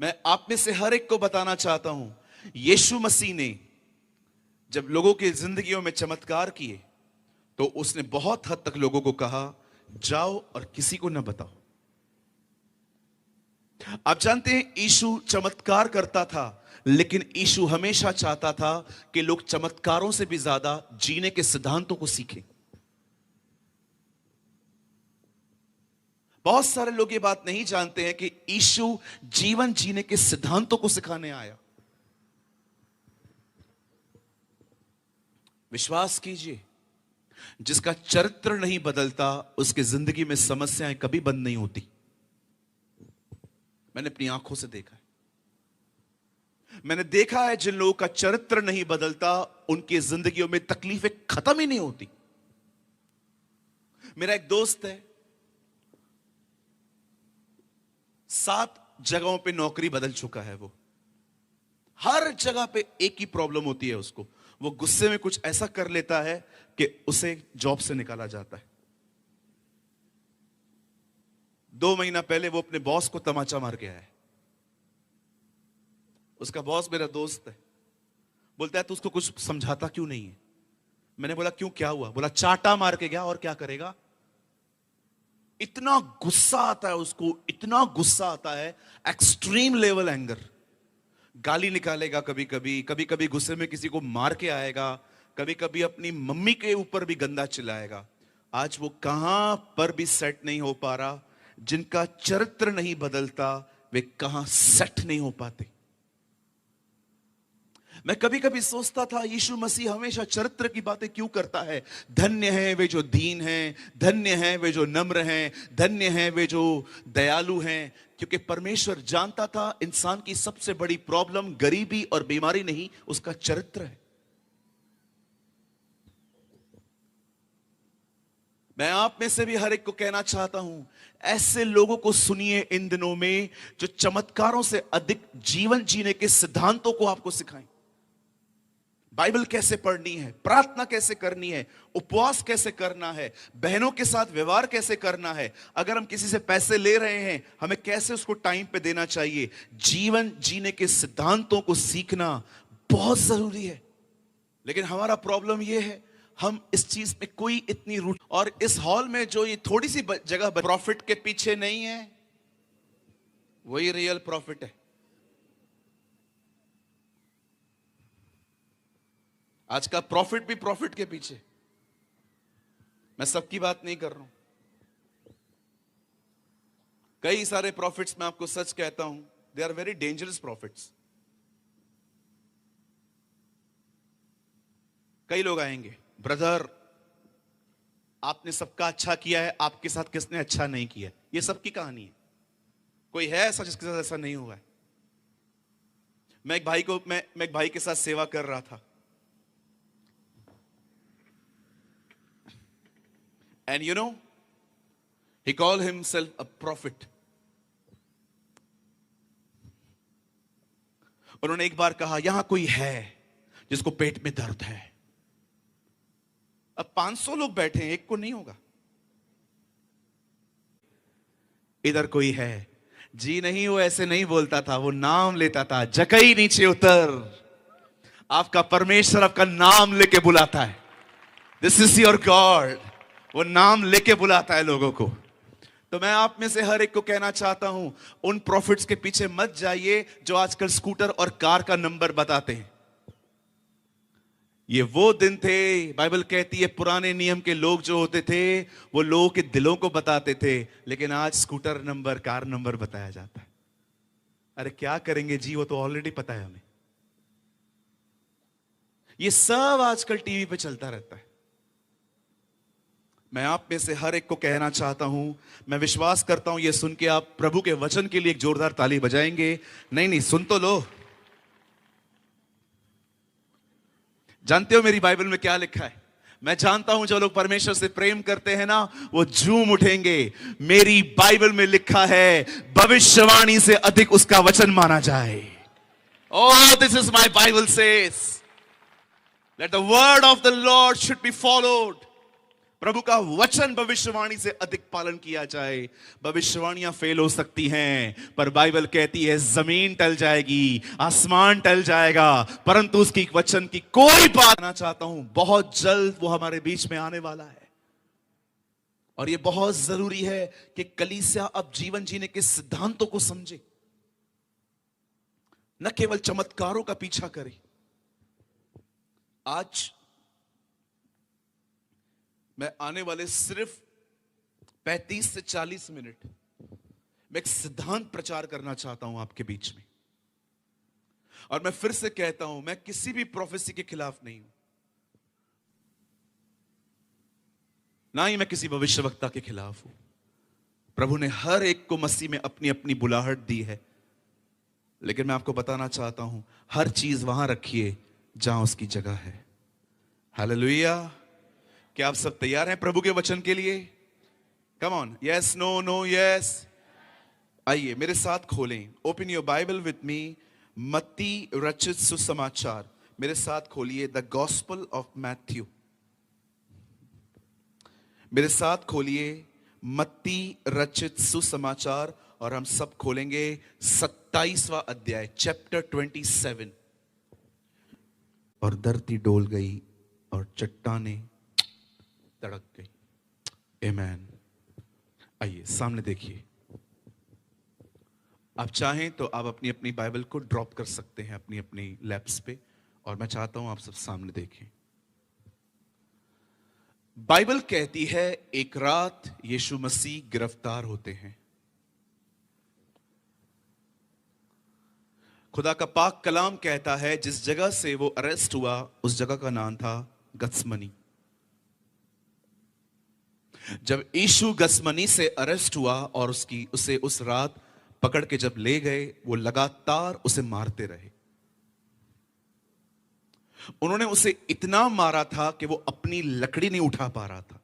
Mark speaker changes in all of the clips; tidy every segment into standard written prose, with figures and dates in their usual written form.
Speaker 1: मैं आप में से हर एक को बताना चाहता हूं, यीशु मसीह ने जब लोगों की जिंदगियों में चमत्कार किए तो उसने बहुत हद तक लोगों को कहा, जाओ और किसी को न बताओ। आप जानते हैं, यीशु चमत्कार करता था, लेकिन यीशु हमेशा चाहता था कि लोग चमत्कारों से भी ज्यादा जीने के सिद्धांतों को सीखें। बहुत सारे लोग ये बात नहीं जानते हैं कि यीशु जीवन जीने के सिद्धांतों को सिखाने आया। विश्वास कीजिए, जिसका चरित्र नहीं बदलता उसकी जिंदगी में समस्याएं कभी बंद नहीं होती। मैंने अपनी आंखों से देखा है। मैंने देखा है जिन लोगों का चरित्र नहीं बदलता उनकी जिंदगियों में तकलीफें खत्म ही नहीं होती। मेरा एक दोस्त है, 7 जगहों पे नौकरी बदल चुका है। वो हर जगह पे एक ही प्रॉब्लम होती है उसको। वो गुस्से में कुछ ऐसा कर लेता है कि उसे जॉब से निकाला जाता है। 2 महीना पहले वो अपने बॉस को तमाचा मार के आया है। उसका बॉस मेरा दोस्त है। बोलता है, तू उसको कुछ समझाता क्यों नहीं है? मैंने बोला, क्यों, क्या हुआ? बोला, चाटा मार के गया, और क्या करेगा। इतना गुस्सा आता है उसको, इतना गुस्सा आता है, एक्सट्रीम लेवल एंगर। गाली निकालेगा कभी कभी, कभी कभी गुस्से में किसी को मार के आएगा, कभी कभी अपनी मम्मी के ऊपर भी गंदा चिल्लाएगा। आज वो कहां पर भी सेट नहीं हो पा रहा। जिनका चरित्र नहीं बदलता वे कहां सेट नहीं हो पाते। मैं कभी कभी सोचता था, यीशु मसीह हमेशा चरित्र की बातें क्यों करता है? धन्य हैं वे जो दीन हैं, धन्य हैं वे जो नम्र हैं, धन्य हैं वे जो दयालु हैं। क्योंकि परमेश्वर जानता था इंसान की सबसे बड़ी प्रॉब्लम गरीबी और बीमारी नहीं, उसका चरित्र है। मैं आप में से भी हर एक को कहना चाहता हूं, ऐसे लोगों को सुनिए इन दिनों में जो चमत्कारों से अधिक जीवन जीने के सिद्धांतों को आपको सिखाएं। बाइबल कैसे पढ़नी है, प्रार्थना कैसे करनी है, उपवास कैसे करना है, बहनों के साथ व्यवहार कैसे करना है, अगर हम किसी से पैसे ले रहे हैं हमें कैसे उसको टाइम पे देना चाहिए। जीवन जीने के सिद्धांतों को सीखना बहुत जरूरी है। लेकिन हमारा प्रॉब्लम यह है, हम इस चीज में कोई इतनी रूट, और इस हॉल में जो ये थोड़ी सी जगह प्रॉफिट के पीछे नहीं है, वही रियल प्रॉफिट है। आज का प्रॉफिट भी प्रॉफिट के पीछे। मैं सबकी बात नहीं कर रहा हूं। कई सारे प्रॉफिट्स, मैं आपको सच कहता हूं, they are very dangerous profits. कई लोग आएंगे, ब्रदर आपने सबका अच्छा किया है, आपके साथ किसने अच्छा नहीं किया। ये सबकी कहानी है। कोई है ऐसा जिसके साथ ऐसा नहीं हुआ है? मैं एक भाई के साथ सेवा कर रहा था, and you know, he called himself a prophet. उन्होंने एक बार कहा, यहां कोई है जिसको पेट में दर्द है। अब 500 लोग बैठे हैं, एक को नहीं होगा। इधर कोई है? जी नहीं, वो ऐसे नहीं बोलता था, वो नाम लेता था। जकई नीचे उतर, आपका परमेश्वर आपका नाम लेके बुलाता है। This is your God. वो नाम लेके बुलाता है लोगों को। तो मैं आप में से हर एक को कहना चाहता हूं, उन प्रॉफिट्स के पीछे मत जाइए जो आजकल स्कूटर और कार का नंबर बताते हैं। ये वो दिन थे, बाइबल कहती है पुराने नियम के लोग जो होते थे वो लोगों के दिलों को बताते थे, लेकिन आज स्कूटर नंबर, कार नंबर बताया जाता है। अरे क्या करेंगे जी, वो तो ऑलरेडी पता है हमें। ये सब आजकल टीवी पे चलता रहता है। मैं आप में से हर एक को कहना चाहता हूं, मैं विश्वास करता हूं ये सुन के आप प्रभु के वचन के लिए एक जोरदार ताली बजाएंगे। नहीं, सुन तो लो। जानते हो मेरी बाइबल में क्या लिखा है? मैं जानता हूं जो लोग परमेश्वर से प्रेम करते हैं ना, वो झूम उठेंगे। मेरी बाइबल में लिखा है, भविष्यवाणी से अधिक उसका वचन माना जाए। Oh, this is my Bible says that the word of the Lord should be followed प्रभु का वचन भविष्यवाणी से अधिक पालन किया जाए। भविष्यवाणियां फेल हो सकती हैं, पर बाइबल कहती है जमीन टल जाएगी, आसमान टल जाएगा, परंतु उसकी वचन की कोई बात ना चाहता हूं। बहुत जल्द वो हमारे बीच में आने वाला है, और यह बहुत जरूरी है कि कलीसिया अब जीवन जीने के सिद्धांतों को समझे, न केवल चमत्कारों का पीछा करे। आज मैं आने वाले सिर्फ 35 से 40 मिनट मैं एक सिद्धांत प्रचार करना चाहता हूं आपके बीच में। और मैं फिर से कहता हूं, मैं किसी भी प्रोफेसी के खिलाफ नहीं हूं, ना ही मैं किसी भविष्यवक्ता के खिलाफ हूं। प्रभु ने हर एक को मसीह में अपनी अपनी बुलाहट दी है, लेकिन मैं आपको बताना चाहता हूं, हर चीज वहां रखिए जहां उसकी जगह है। हालेलुया। क्या आप सब तैयार हैं प्रभु के वचन के लिए? Come on, yes, no, no, yes. आइए मेरे साथ खोलें, open your Bible with me, मत्ती रचित सुसमाचार। मेरे साथ खोलिए द गॉस्पेल ऑफ मैथ्यू। मेरे साथ खोलिए मत्ती रचित सुसमाचार, और हम सब खोलेंगे 27वां अध्याय, चैप्टर 27। और धरती डोल गई और चट्टानें तड़क गई। आमेन। आइए सामने देखिए। आप चाहें तो आप अपनी अपनी बाइबल को ड्रॉप कर सकते हैं अपनी अपनी लैप्स पे, और मैं चाहता हूं आप सब सामने देखें। बाइबल कहती है एक रात यीशु मसीह गिरफ्तार होते हैं। खुदा का पाक कलाम कहता है जिस जगह से वो अरेस्ट हुआ उस जगह का नाम था गत्समनी। जब यीशु गत्समनी से अरेस्ट हुआ और उसे उस रात पकड़ के जब ले गए, वो लगातार उसे मारते रहे। उन्होंने उसे इतना मारा था कि वो अपनी लकड़ी नहीं उठा पा रहा था।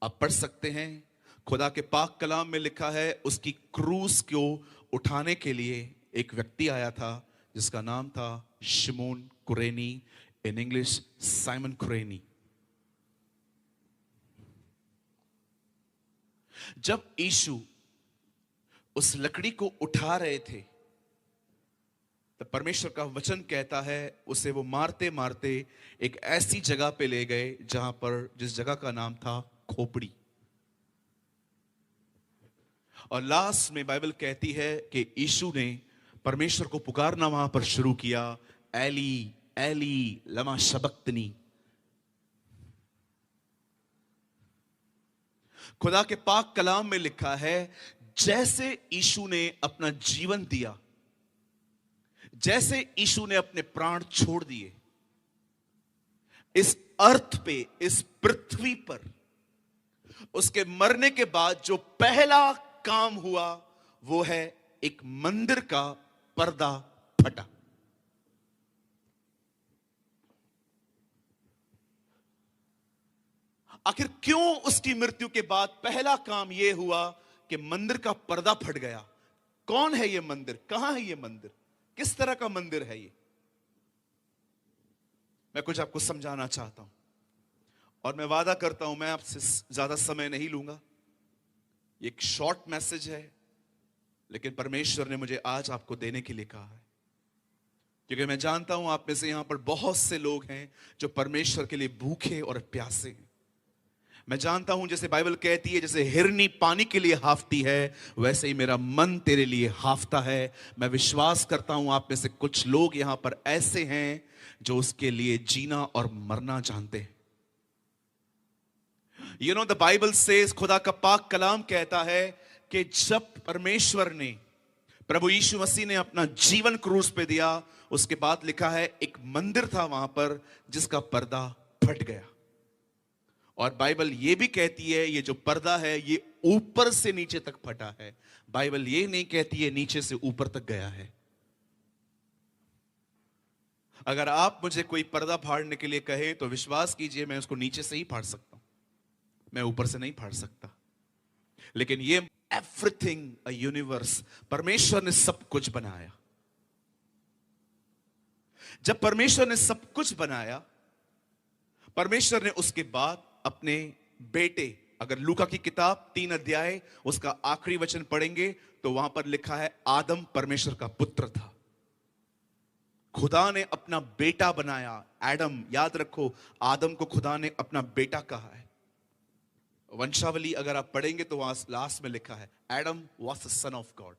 Speaker 1: आप पढ़ सकते हैं, खुदा के पाक कलाम में लिखा है उसकी क्रूस को उठाने के लिए एक व्यक्ति आया था जिसका नाम था शिमोन कुरेनी, इन इंग्लिश साइमन कुरेनी। जब यीशु उस लकड़ी को उठा रहे थे, तो परमेश्वर का वचन कहता है उसे वो मारते मारते एक ऐसी जगह पे ले गए जहां पर, जिस जगह का नाम था खोपड़ी। और लास्ट में बाइबल कहती है कि यीशु ने परमेश्वर को पुकारना वहां पर शुरू किया, एली एली लमा शबक्तनी। खुदा के पाक कलाम में लिखा है जैसे यीशु ने अपना जीवन दिया, जैसे यीशु ने अपने प्राण छोड़ दिए, इस अर्थ पे, इस पृथ्वी पर उसके मरने के बाद जो पहला काम हुआ वो है एक मंदिर का पर्दा फटा। आखिर क्यों उसकी मृत्यु के बाद पहला काम यह हुआ कि मंदिर का पर्दा फट गया? कौन है यह मंदिर? कहां है यह मंदिर? किस तरह का मंदिर है ये? मैं कुछ आपको समझाना चाहता हूं, और मैं वादा करता हूं मैं आपसे ज्यादा समय नहीं लूंगा। ये एक शॉर्ट मैसेज है, लेकिन परमेश्वर ने मुझे आज आपको देने के लिए कहा है, क्योंकि मैं जानता हूं आप में से यहां पर बहुत से लोग हैं जो परमेश्वर के लिए भूखे और प्यासे हैं। मैं जानता हूं जैसे बाइबल कहती है जैसे हिरनी पानी के लिए हाफती है, वैसे ही मेरा मन तेरे लिए हाफता है। मैं विश्वास करता हूं आप में से कुछ लोग यहां पर ऐसे हैं जो उसके लिए जीना और मरना जानते हैं। You know the Bible says, खुदा का पाक कलाम कहता है कि जब परमेश्वर ने, प्रभु यीशु मसीह ने अपना जीवन क्रूस पे दिया, उसके बाद लिखा है एक मंदिर था वहां पर जिसका पर्दा फट गया। और बाइबल ये भी कहती है ये जो पर्दा है ये ऊपर से नीचे तक फटा है। बाइबल ये नहीं कहती है नीचे से ऊपर तक गया है। अगर आप मुझे कोई पर्दा फाड़ने के लिए कहे तो विश्वास कीजिए मैं उसको नीचे से ही फाड़ सकता हूं, मैं ऊपर से नहीं फाड़ सकता। लेकिन ये एवरीथिंग अ यूनिवर्स, परमेश्वर ने सब कुछ बनाया। जब परमेश्वर ने सब कुछ बनाया, परमेश्वर ने उसके बाद अपने बेटे, अगर लूका की किताब 3 अध्याय उसका आखिरी वचन पढ़ेंगे तो वहां पर लिखा है आदम परमेश्वर का पुत्र था। खुदा ने अपना बेटा बनाया। एडम, याद रखो, आदम को खुदा ने अपना बेटा कहा है। वंशावली अगर आप पढ़ेंगे तो वहां लास्ट में लिखा है Adam was the son of God.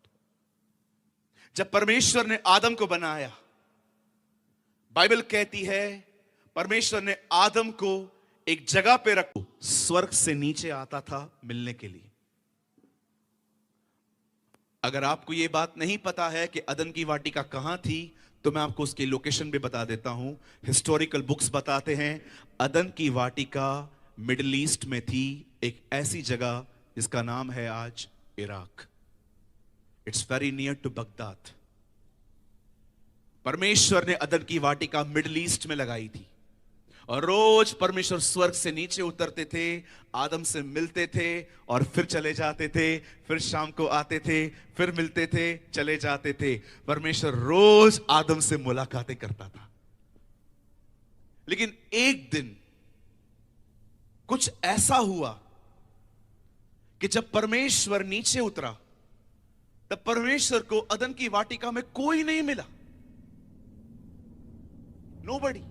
Speaker 1: जब परमेश्वर ने आदम को बनाया, बाइबल कहती है परमेश्वर ने आदम को एक जगह पे रखो, स्वर्ग से नीचे आता था मिलने के लिए। अगर आपको यह बात नहीं पता है कि अदन की वाटिका कहां थी, तो मैं आपको उसकी लोकेशन भी बता देता हूं। हिस्टोरिकल बुक्स बताते हैं अदन की वाटिका मिडिल ईस्ट में थी, एक ऐसी जगह जिसका नाम है आज Iraq. It's very near to Baghdad. परमेश्वर ने अदन की वाटिका मिडिल ईस्ट में लगाई थी और रोज परमेश्वर स्वर्ग से नीचे उतरते थे, आदम से मिलते थे और फिर चले जाते थे, फिर शाम को आते थे, फिर मिलते थे, चले जाते थे। परमेश्वर रोज आदम से मुलाकातें करता था। लेकिन एक दिन कुछ ऐसा हुआ कि जब परमेश्वर नीचे उतरा, तब परमेश्वर को अदन की वाटिका में कोई नहीं मिला। नोबडी,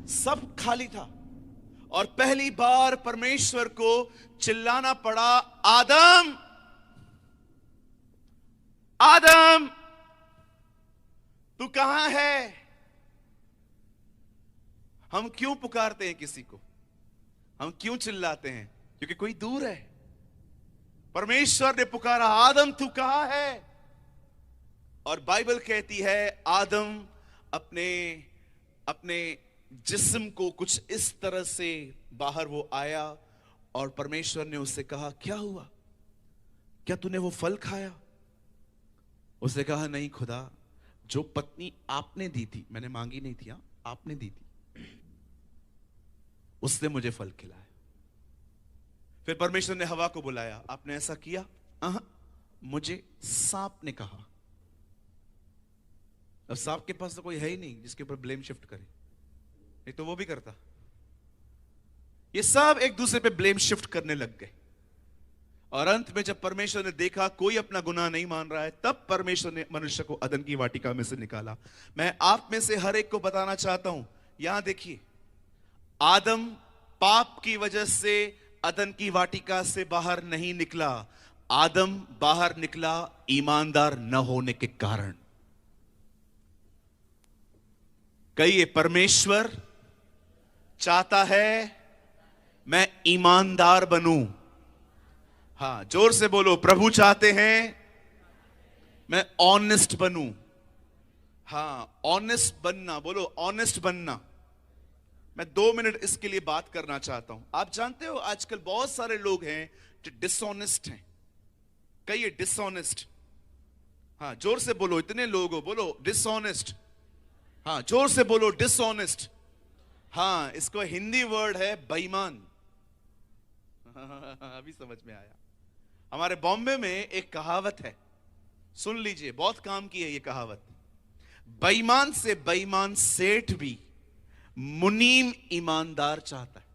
Speaker 1: सब खाली था। और पहली बार परमेश्वर को चिल्लाना पड़ा, आदम, आदम, तू कहां है? हम क्यों पुकारते हैं किसी को? हम क्यों चिल्लाते हैं? क्योंकि कोई दूर है। परमेश्वर ने पुकारा, आदम तू कहां है? और बाइबल कहती है आदम अपने अपने जिस्म को कुछ इस तरह से बाहर वो आया और परमेश्वर ने उससे कहा, क्या हुआ? क्या तूने वो फल खाया? उसने कहा, नहीं खुदा, जो पत्नी आपने दी थी, मैंने मांगी नहीं थी, हाँ, आपने दी थी, उसने मुझे फल खिलाया। फिर परमेश्वर ने हवा को बुलाया, आपने ऐसा किया? मुझे सांप ने कहा। अब सांप के पास तो कोई है ही नहीं जिसके ऊपर ब्लेम शिफ्ट करे, नहीं तो वो भी करता। ये सब एक दूसरे पे ब्लेम शिफ्ट करने लग गए और अंत में जब परमेश्वर ने देखा कोई अपना गुनाह नहीं मान रहा है, तब परमेश्वर ने मनुष्य को अदन की वाटिका में से निकाला। मैं आप में से हर एक को बताना चाहता हूं, यहां देखिए, आदम पाप की वजह से अदन की वाटिका से बाहर नहीं निकला। आदम बाहर निकला ईमानदार न होने के कारण। कहिए, परमेश्वर चाहता है मैं ईमानदार बनूं। हां, जोर से बोलो, प्रभु चाहते हैं मैं ऑनेस्ट बनूं। हां, ऑनेस्ट बनना, बोलो ऑनेस्ट बनना। मैं 2 मिनट इसके लिए बात करना चाहता हूं। आप जानते हो आजकल बहुत सारे लोग हैं जो डिसऑनेस्ट हैं। कहिए डिसऑनेस्ट। हां, जोर से बोलो, इतने लोग हो, बोलो डिसऑनेस्ट। हां, जोर से बोलो डिसऑनेस्ट। हां, इसको हिंदी वर्ड है बेईमान। अभी समझ में आया। हमारे बॉम्बे में एक कहावत है, सुन लीजिए, बहुत काम की है ये कहावत। बेईमान से बेईमान सेठ भी मुनीम ईमानदार चाहता है।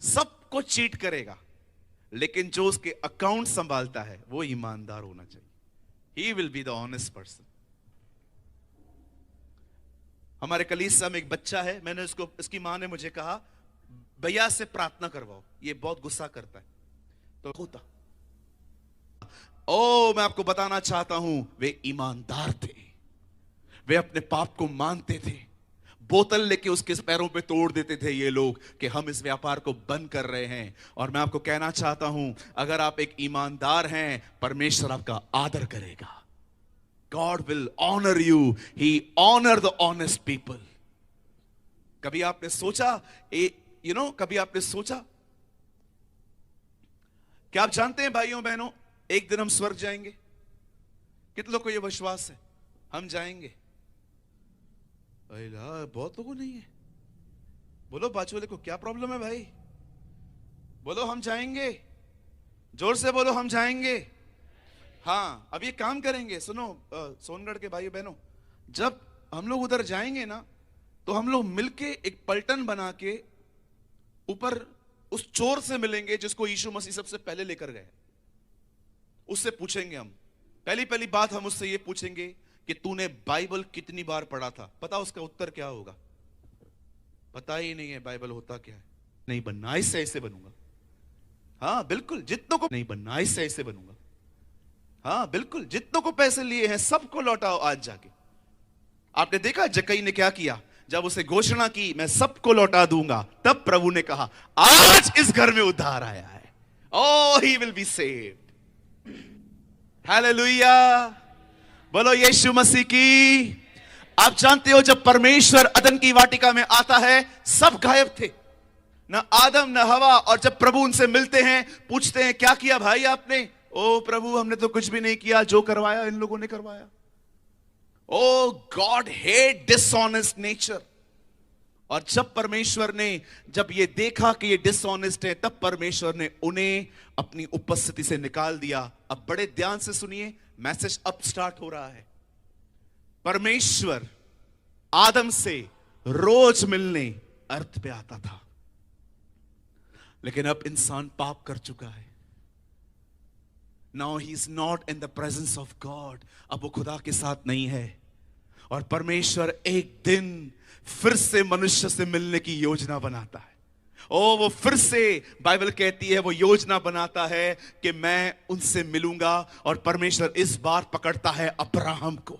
Speaker 1: सबको चीट करेगा, लेकिन जो उसके अकाउंट संभालता है वो ईमानदार होना चाहिए। ही will be the honest person. हमारे कलीसिया में एक बच्चा है, मैंने इसकी मां ने मुझे कहा, भैया से प्रार्थना करवाओ, ये बहुत गुस्सा करता है। तो होता, मैं आपको बताना चाहता हूं, वे ईमानदार थे। वे अपने पाप को मानते थे। बोतल लेके उसके पैरों पे तोड़ देते थे ये लोग कि हम इस व्यापार को बंद कर रहे हैं। और मैं आपको कहना चाहता हूं, अगर आप एक ईमानदार हैं, परमेश्वर आपका आदर करेगा। God will honor you. He honor the honest people. कभी आपने सोचा, कभी आपने सोचा, क्या आप जानते हैं भाइयों बहनों, एक दिन हम स्वर्ग जाएंगे? कितने लोगों को यह विश्वास है हम जाएंगे? बहुत लोगों नहीं है। बोलो बाजू वाले को, क्या प्रॉब्लम है भाई? बोलो हम जाएंगे, जोर से बोलो हम जाएंगे। हाँ, अब ये काम करेंगे, सुनो सोनगढ़ के भाई बहनों, जब हम लोग उधर जाएंगे ना, तो हम लोग मिलके एक पलटन बना के ऊपर उस चोर से मिलेंगे जिसको यीशु मसीह सबसे पहले लेकर गए। उससे पूछेंगे हम, पहली पहली बात हम उससे ये पूछेंगे कि तूने बाइबल कितनी बार पढ़ा था? पता उसका उत्तर क्या होगा? पता ही नहीं है बाइबल होता क्या है। नहीं बनना, इससे ऐसे बनूंगा। हाँ बिल्कुल, जितनों को नहीं बनना, इससे ऐसे बनूंगा। हाँ बिल्कुल, जितनों को पैसे लिए हैं सबको लौटाओ आज जाके। आपने देखा जक्कई ने क्या किया? जब उसे घोषणा की मैं सबको लौटा दूंगा, तब प्रभु ने कहा आज इस घर में उद्धार आया है। O he will be saved. Hallelujah, बोलो यीशु मसीह की। आप जानते हो जब परमेश्वर अदन की वाटिका में आता है सब गायब थे, न आदम न हवा। और जब प्रभु उनसे मिलते हैं, पूछते हैं क्या किया भाई आपने? ओ प्रभु हमने तो कुछ भी नहीं किया, जो करवाया इन लोगों ने करवाया। ओ गॉड हेट डिसऑनेस्ट नेचर। और जब परमेश्वर ने जब ये देखा कि ये डिसऑनेस्ट है, तब परमेश्वर ने उन्हें अपनी उपस्थिति से निकाल दिया। अब बड़े ध्यान से सुनिए, मैसेज अब स्टार्ट हो रहा है। परमेश्वर आदम से रोज मिलने अर्थ पे आता था, लेकिन अब इंसान पाप कर चुका है। Now he is not in the presence of God. अब वो खुदा के साथ नहीं है। और परमेश्वर एक दिन फिर से मनुष्य से मिलने की योजना बनाता है। ओ वो फिर से, बाइबल कहती है वो योजना बनाता है कि मैं उनसे मिलूंगा। और परमेश्वर इस बार पकड़ता है अब्राहम को।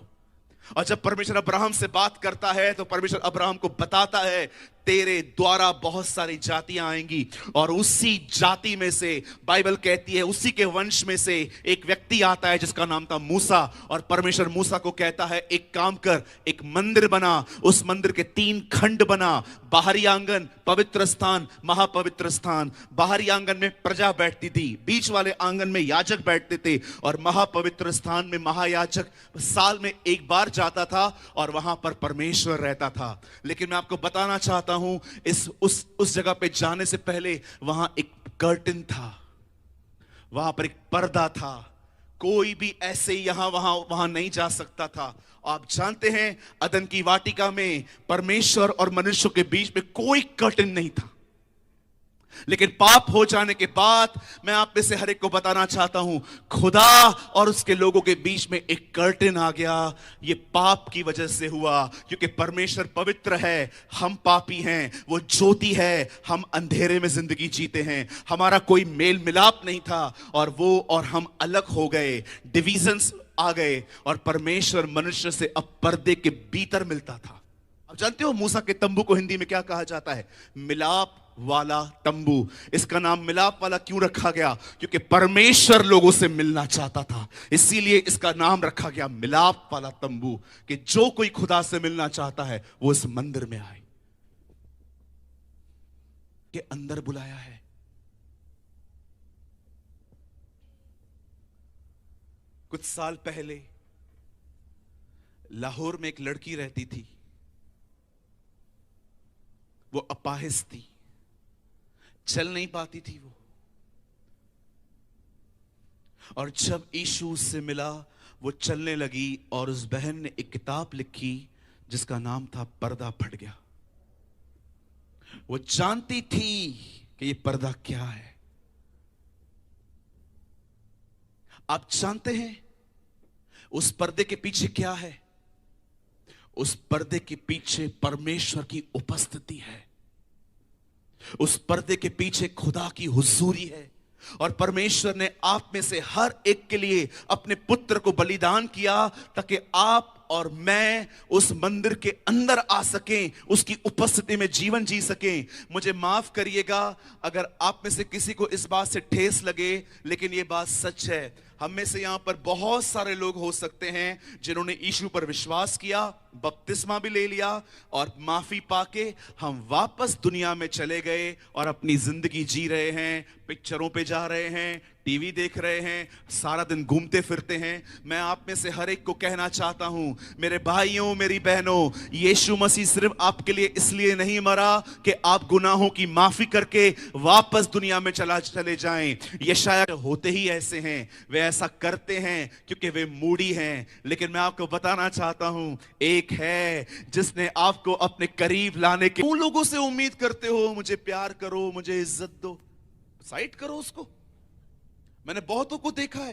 Speaker 1: और जब परमेश्वर अब्राहम से बात करता है तो परमेश्वर अब्राहम को बताता है तेरे द्वारा बहुत सारी जातियां आएंगी, और उसी जाति में से बाइबल कहती है उसी के वंश में से एक व्यक्ति आता है जिसका नाम था मूसा। और परमेश्वर मूसा को कहता है एक काम कर, एक मंदिर बना। उस मंदिर के 3 खंड बना, बाहरी आंगन, पवित्र स्थान, महापवित्र स्थान। बाहरी आंगन में प्रजा बैठती थी, बीच वाले आंगन में याजक बैठते थे, और महापवित्र स्थान में महायाजक साल में एक बार जाता था और वहां पर परमेश्वर रहता था। लेकिन मैं आपको बताना चाहता हूं, उस जगह पे जाने से पहले वहां एक कर्टन था, वहां पर एक पर्दा था। कोई भी ऐसे यहां वहां नहीं जा सकता था। आप जानते हैं अदन की वाटिका में परमेश्वर और मनुष्य के बीच में कोई कर्टन नहीं था। लेकिन पाप हो जाने के बाद मैं आप में से हर एक को बताना चाहता हूं, खुदा और उसके लोगों के बीच में एक कर्टन आ गया। ये पाप की वजह से हुआ, क्योंकि परमेश्वर पवित्र है, हम पापी हैं। वो ज्योति है, हम अंधेरे में जिंदगी जीते हैं। हमारा कोई मेल मिलाप नहीं था, और वो और हम अलग हो गए, डिविजन्स आ गए। और परमेश्वर मनुष्य से अब पर्दे के भीतर मिलता था। आप जानते हो मूसा के तंबू को हिंदी में क्या कहा जाता है? मिलाप वाला तंबू। इसका नाम मिलाप वाला क्यों रखा गया? क्योंकि परमेश्वर लोगों से मिलना चाहता था, इसीलिए इसका नाम रखा गया मिलाप वाला तंबू। कि जो कोई खुदा से मिलना चाहता है वो इस मंदिर में आए, के अंदर बुलाया है। कुछ साल पहले लाहौर में एक लड़की रहती थी। वो अपाहिज थी, चल नहीं पाती थी वो। और जब यीशु उससे मिला, वो चलने लगी, और उस बहन ने एक किताब लिखी जिसका नाम था पर्दा फट गया। वो जानती थी कि ये पर्दा क्या है। आप जानते हैं उस पर्दे के पीछे क्या है? उस पर्दे के पीछे परमेश्वर की उपस्थिति है। उस पर्दे के पीछे खुदा की हुजूरी है। और परमेश्वर ने आप में से हर एक के लिए अपने पुत्र को बलिदान किया, ताकि आप और मैं उस मंदिर के अंदर आ सकें, उसकी उपस्थिति में जीवन जी सकें। मुझे माफ करिएगा अगर आप में से किसी को इस बात से ठेस लगे, लेकिन यह बात सच है। हम में से यहां पर बहुत सारे लोग हो सकते हैं जिन्होंने यीशु पर विश्वास किया, बपतिस्मा भी ले लिया, और माफी पाके हम वापस दुनिया में चले गए और अपनी जिंदगी जी रहे हैं, पिक्चरों पे जा रहे हैं, टीवी देख रहे हैं, सारा दिन घूमते फिरते हैं, मैं आप में से हर एक को कहना चाहता हूं, मेरे भाइयों मेरी बहनों, यीशु मसीह सिर्फ आपके लिए इसलिए नहीं मरा कि आप गुनाहों की माफी करके वापस दुनिया में चले जाएं। ये शायद होते ही ऐसे हैं, वे ऐसा करते हैं क्योंकि वे मूडी हैं, लेकिन मैं आपको बताना चाहता हूं, एक है जिसने आपको अपने करीब लाने के। उन लोगों से उम्मीद करते हो मुझे प्यार करो, मुझे इज्जत दो, साइड करो उसको। मैंने बहुतों को देखा है,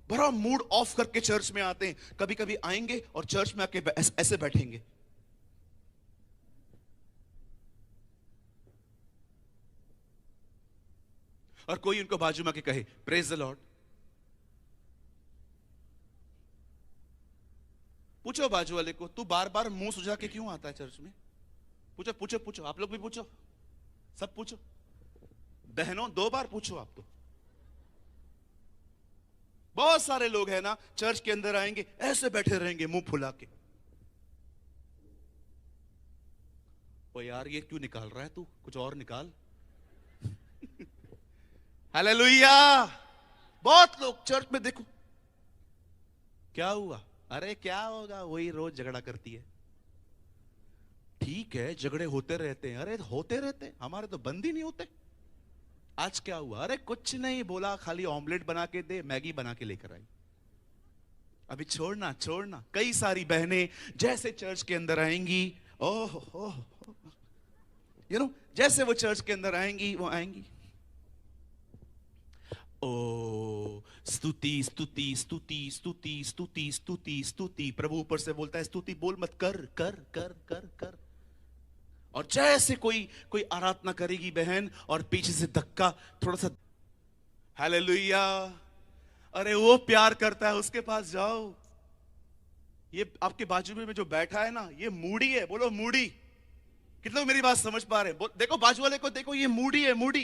Speaker 1: बड़ा मूड ऑफ करके चर्च में आते हैं, कभी कभी आएंगे और चर्च में आके ऐसे बैठेंगे। और कोई उनको बाजू में आके कहे प्रेज द लॉर्ड। पूछो बाजू वाले को, तू बार बार मुंह सुझा के क्यों आता है चर्च में? पूछो पूछो पूछो, आप लोग भी पूछो, सब पूछो, बहनों 2 बार पूछो। आप तो बहुत सारे लोग हैं ना, चर्च के अंदर आएंगे ऐसे बैठे रहेंगे मुंह फुला के। ओ यार ये क्यों निकाल रहा है तू, कुछ और निकाल। हालेलुया। बहुत लोग चर्च में देखो, क्या हुआ? अरे क्या होगा, वही रोज झगड़ा करती है। ठीक है झगड़े होते रहते हैं, अरे होते रहते हैं, हमारे तो बंद ही नहीं होते। आज क्या हुआ? अरे कुछ नहीं, बोला खाली ऑमलेट बना के दे, मैगी बना के लेकर आई। अभी छोड़ना छोड़ना। कई सारी बहनें जैसे चर्च के अंदर आएंगी, ओह ओह, यू नो, जैसे वो चर्च के अंदर आएंगी, वो आएंगी, ओ स्तुति स्तुति स्तुति स्तुति स्तुति स्तुति स्तुति। प्रभु ऊपर से बोलता है स्तुति बोल मत, कर कर कर कर कर। और जैसे कोई आराधना करेगी बहन और पीछे से धक्का थोड़ा सा, हालेलुया, अरे वो प्यार करता है, उसके पास जाओ। ये आपके बाजू में जो बैठा है ना, ये मूडी है, बोलो मूडी। कितने लोग मेरी बात समझ पा रहे हैं? देखो बाजू वाले को, देखो ये मूडी है, मूडी।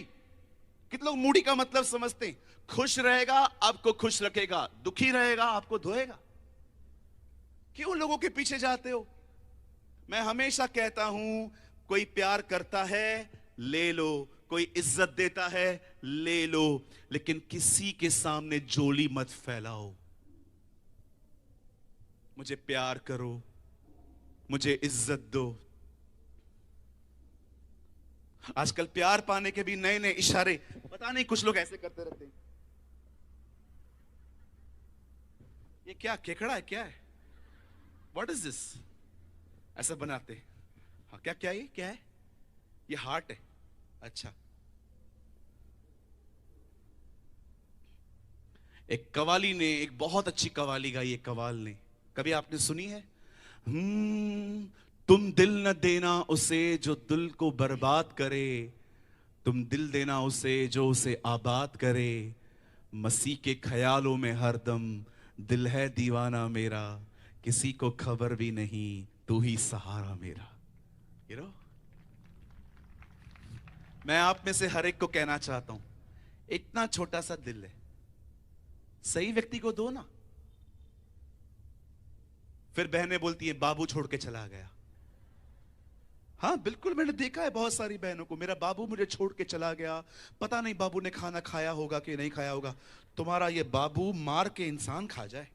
Speaker 1: कितने लोग मूडी का मतलब समझते हैं? खुश रहेगा आपको खुश रखेगा, दुखी रहेगा आपको धोएगा। क्यों लोगों के पीछे जाते हो? मैं हमेशा कहता हूं, कोई प्यार करता है ले लो, कोई इज्जत देता है ले लो, लेकिन किसी के सामने जोली मत फैलाओ। मुझे प्यार करो, मुझे इज्जत दो। आजकल प्यार पाने के भी नए नए इशारे, पता नहीं कुछ लोग ऐसे करते रहते हैं। ये क्या केकड़ा है, क्या है, व्हाट इज दिस? ऐसा बनाते। हाँ क्या क्या, ये क्या है? ये हार्ट है, अच्छा। एक कवाली ने एक बहुत अच्छी कवाली गाई, एक कवाल ने, कभी आपने सुनी है? तुम दिल न देना उसे जो दिल को बर्बाद करे, तुम दिल देना उसे जो उसे आबाद करे। मसीह के ख्यालों में हरदम दिल है दीवाना मेरा, किसी को खबर भी नहीं तू ही सहारा मेरा। यू नो, मैं आप में से हर एक को कहना चाहता हूं, इतना छोटा सा दिल है, सही व्यक्ति को दो ना। फिर बहनें बोलती है बाबू छोड़ के चला गया। हाँ बिल्कुल, मैंने देखा है बहुत सारी बहनों को, मेरा बाबू मुझे छोड़ के चला गया, पता नहीं बाबू ने खाना खाया होगा कि नहीं खाया होगा। तुम्हारा ये बाबू मार के इंसान खा जाए,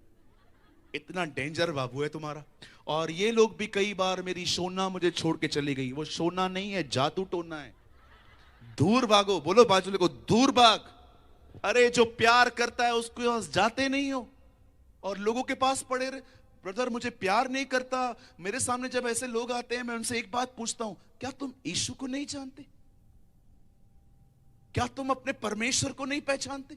Speaker 1: इतना डेंजर बाबू है तुम्हारा। और ये लोग भी कई बार, मेरी सोना मुझे छोड़ के चली गई, वो सोना नहीं है, जादू टोना है। दूर भागो, बोलो बाजू को दूर भाग। अरे जो प्यार करता है उसके पास जाते नहीं हो और लोगों के पास पड़े रहे। ब्रदर मुझे प्यार नहीं करता, मेरे सामने जब ऐसे लोग आते हैं मैं उनसे एक बात पूछता हूं, क्या तुम यीशु को नहीं जानते? क्या तुम अपने परमेश्वर को नहीं पहचानते?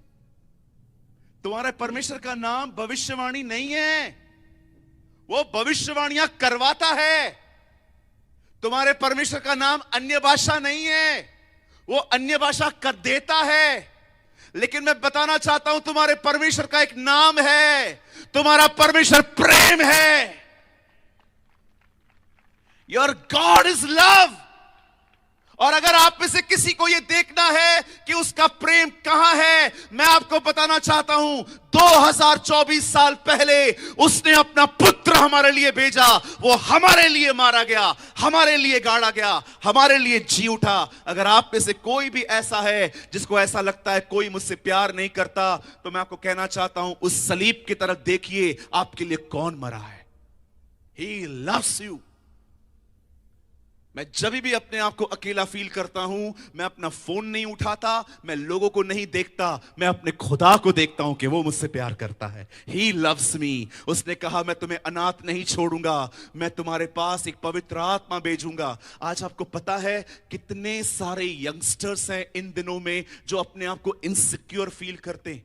Speaker 1: तुम्हारे परमेश्वर का नाम भविष्यवाणी नहीं है, वो भविष्यवाणियां करवाता है। तुम्हारे परमेश्वर का नाम अन्य भाषा नहीं है, वो अन्य भाषा कर देता है। लेकिन मैं बताना चाहता हूं, तुम्हारे परमेश्वर का एक नाम है, तुम्हारा परमेश्वर प्रेम है। Your God is love. और अगर आप में से किसी को यह देखना है कि उसका प्रेम कहां है, मैं आपको बताना चाहता हूं, 2024 साल पहले उसने अपना पुत्र पुत्र हमारे लिए भेजा, वो हमारे लिए मारा गया, हमारे लिए गाड़ा गया, हमारे लिए जी उठा। अगर आप में से कोई भी ऐसा है जिसको ऐसा लगता है कोई मुझसे प्यार नहीं करता, तो मैं आपको कहना चाहता हूं, उस सलीब की तरफ देखिए, आपके लिए कौन मरा है। He loves you। मैं जब भी अपने आप को अकेला फील करता हूं, मैं अपना फोन नहीं उठाता, मैं लोगों को नहीं देखता, मैं अपने खुदा को देखता हूं कि वो मुझसे प्यार करता है। He loves me। उसने कहा मैं तुम्हें अनाथ नहीं छोड़ूंगा, मैं तुम्हारे पास एक पवित्र आत्मा भेजूंगा। आज आपको पता है कितने सारे यंगस्टर्स हैं इन दिनों में जो अपने आप को इनसिक्योर फील करते हैं,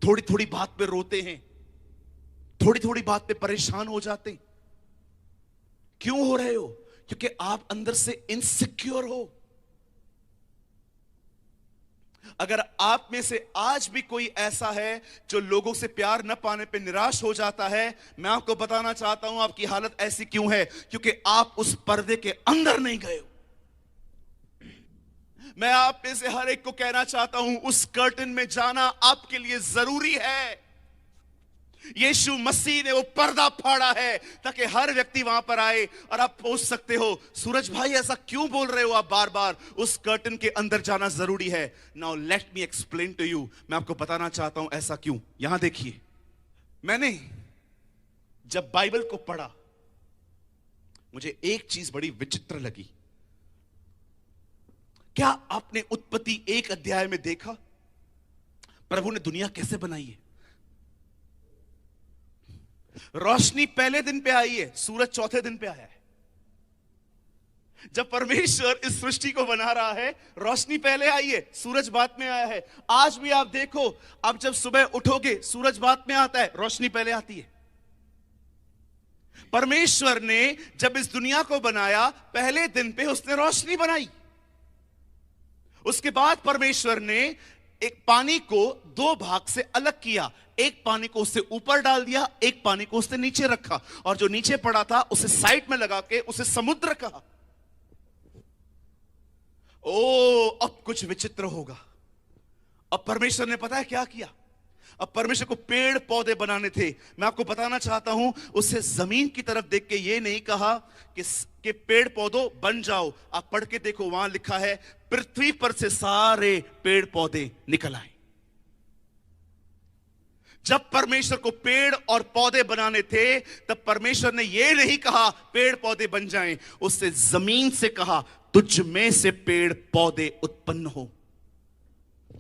Speaker 1: थोड़ी थोड़ी बात पे रोते हैं, थोड़ी थोड़ी बात पे परेशान हो जाते हैं। क्यों हो रहे हो? क्योंकि आप अंदर से इनसिक्योर हो। अगर आप में से आज भी कोई ऐसा है जो लोगों से प्यार न पाने पे निराश हो जाता है, मैं आपको बताना चाहता हूं आपकी हालत ऐसी क्यों है, क्योंकि आप उस पर्दे के अंदर नहीं गए हो। मैं आप में से हर एक को कहना चाहता हूं, उस कर्टन में जाना आपके लिए जरूरी है। यीशु मसीह ने वो पर्दा फाड़ा है ताकि हर व्यक्ति वहां पर आए। और आप पूछ सकते हो, सूरज भाई ऐसा क्यों बोल रहे हो आप बार बार, उस कर्टन के अंदर जाना जरूरी है। Now let me explain to you. मैं आपको बताना चाहता हूं ऐसा क्यों। यहां देखिए, मैंने जब बाइबल को पढ़ा, मुझे एक चीज बड़ी विचित्र लगी। क्या आपने उत्पत्ति 1 अध्याय में देखा प्रभु ने दुनिया कैसे बनाई है? रोशनी पहले दिन पे आई है, सूरज चौथे दिन पे आया है। जब परमेश्वर इस सृष्टि को बना रहा है, रोशनी पहले आई है, सूरज बाद में आया है। आज भी आप देखो, आप जब सुबह उठोगे सूरज बाद में आता है, रोशनी पहले आती है। परमेश्वर ने जब इस दुनिया को बनाया, पहले दिन पे उसने रोशनी बनाई। उसके बाद परमेश्वर ने एक पानी को 2 भाग से अलग किया। एक पानी को उससे ऊपर डाल दिया, एक पानी को उससे नीचे रखा, और जो नीचे पड़ा था उसे साइड में लगा के उसे समुद्र कहा। ओ, अब कुछ विचित्र होगा। अब परमेश्वर ने पता है क्या किया? अब परमेश्वर को पेड़ पौधे बनाने थे। मैं आपको बताना चाहता हूं, उसे जमीन की तरफ देख के ये नहीं कहा कि पेड़ पौधों बन जाओ। आप पढ़ के देखो, वहां लिखा है पृथ्वी पर से सारे पेड़ पौधे निकल आए। जब परमेश्वर को पेड़ और पौधे बनाने थे, तब परमेश्वर ने यह नहीं कहा पेड़ पौधे बन जाएं, उससे जमीन से कहा तुझ में से पेड़ पौधे उत्पन्न हो,